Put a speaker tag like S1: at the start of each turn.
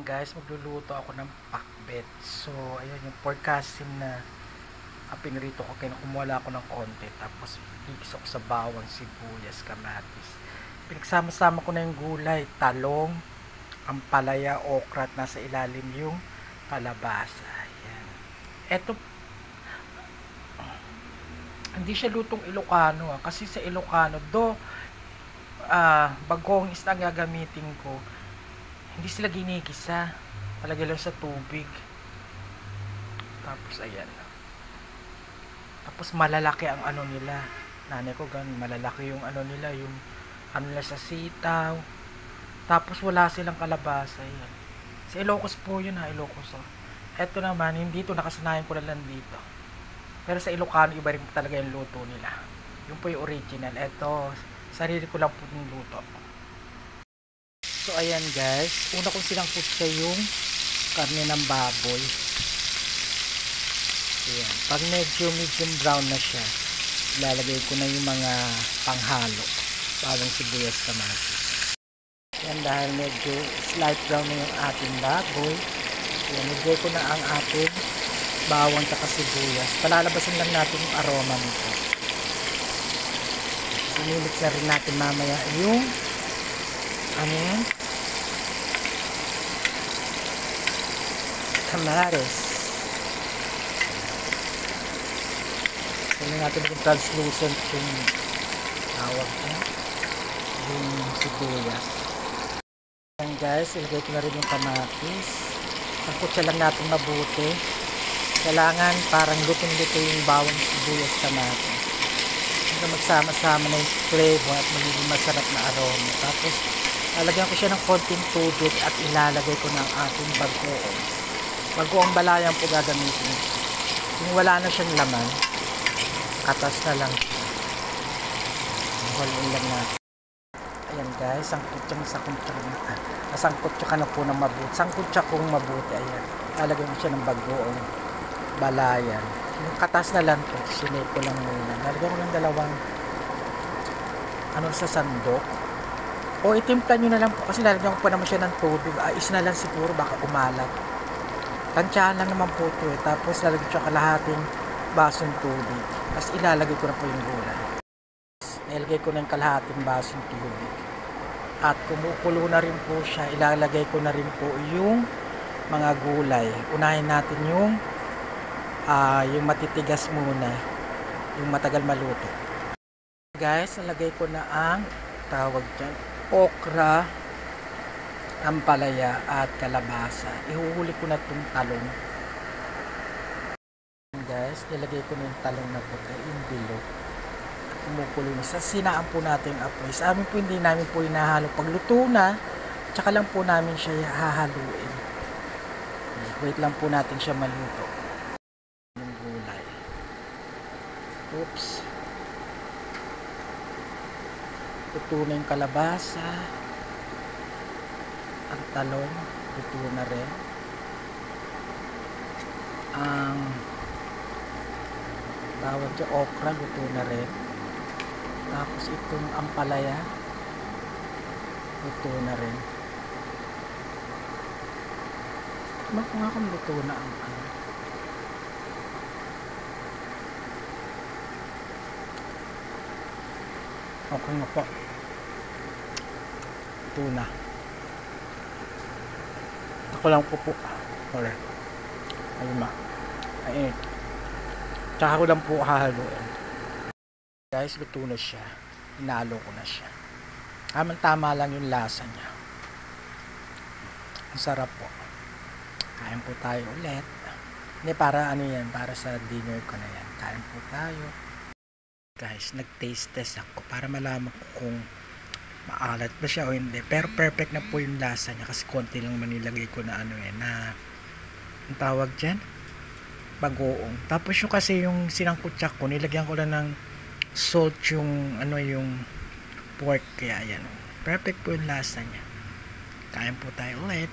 S1: Guys, magluluto ako ng pakbet. So, ayun yung forecasting na pinirito ko. Kaya kumuha ako ng konti. Tapos, igisa ko sa bawang, sibuyas, kamatis. Pinagsama-sama ko na yung gulay. Talong, ampalaya, okra at nasa ilalim yung kalabasa. Ayan. Eto, hindi siya lutong Ilocano. Kasi sa Ilocano, bagong isda ang gagamitin ko. Hindi sila ginigisa, palagay lang sa tubig. Tapos ayan, tapos malalaki ang ano nila, nanay ko ganun, malalaki yung ano nila, yung ano nila sa sitaw. Tapos wala silang kalabasa. Yan sa Ilocos po yun, Ilocos. Eto naman, hindi to, nakasanayan ko na lang dito. Pero sa Ilocano, iba rin talaga yung luto nila. Yung po yung original. Eto, sarili ko lang po yung luto. So ayan guys, una kong sinangkot sa yung karne ng baboy. Ayan, pag medium brown na siya, ilalagay ko na yung mga panghalo, bawang, sibuyas, kamatis. Ayan, dahil medyo slight brown na yung ating baboy, ayan, nilagay ko na ang ating bawang at sibuyas. Palalabasan lang natin yung aroma nito. Sinilit na rin natin mamaya yung ano yan? Kamatis. Tingnan natin kung translucent yung tawag niya. Yung sibuyas. Ayan guys, ilagay ko na rin yung kamatis. Sangkutsa lang natin mabuti. Kailangan parang lutong-luto yung bawang, sibuyas, kamatis. Hanggang magsama-sama na yung flavor at magiging masarap na aroma. Tapos lalagyan ko siya ng konting tubig at ilalagay ko ng ating bagoong. Bagoong balayan po gagamitin. Kung wala na siyang laman, katas na lang. Haluin lang natin. Ayan guys, nasangkutsa ka na po ng mabuti. Sangkutsa kong mabuti. Ayan, lalagyan ko siya ng bagoong balayan. Yung katas na lang po, sinake ko lang muna. Lalagyan ko ng dalawang sa sandok. O itimpla nyo na lang po kasi lalagyan ko pa naman siya ng tubig. Is na lang siguro, baka umalat. Tansyahan lang naman po ito Tapos lalagyan siya kalahating basong tubig. Tapos ilalagay ko na po yung gulay. Nilagay ko na yung kalahating basong tubig. At kumukulo na rin po siya. Ilalagay ko na rin po yung mga gulay. Unahin natin yung matitigas muna. Yung matagal maluto. Guys, nalagay ko na ang tawag dyan, okra, ampalaya at kalabasa. Ihuhuli ko na itong talong. Guys, nilagay ko na yung talong na puti, yung bilog. Kumukulo na. Sinaan po natin yung apoy. Sa amin po hindi namin po hinahalo. Pag luto na, tsaka lang po namin siya hahaluin. Wait lang po natin siya maluto. Yung gulay. Oops. Luto na yung kalabasa. Ang talong, luto na rin. Ang tawag dyan, okra, luto na rin. Tapos itong ampalaya, luto na rin. Kung akong luto na ang okay nga po. Luto na. Ako lang po. Sorry. Ayun na. Ayun. Tsaka ko lang po hahaluin. Guys, luto na siya. Hinalo ko na siya. Tama lang yung lasa niya. Ang sarap po. Kain po tayo ulit. Hindi, para ano yan. Para sa dinner ko na yan. Kain po tayo. Guys, nag-taste test ako para malaman ko kung maalat ba siya o hindi. Pero perfect na po yung lasa niya kasi konti lang manilagay ko na na ang tawag dyan, bagoong. Tapos yung kasi yung sinangkutsak ko, nilagyan ko lang ng salt yung yung pork, kaya yan. Perfect po yung lasa niya. Kain po tayo ulit.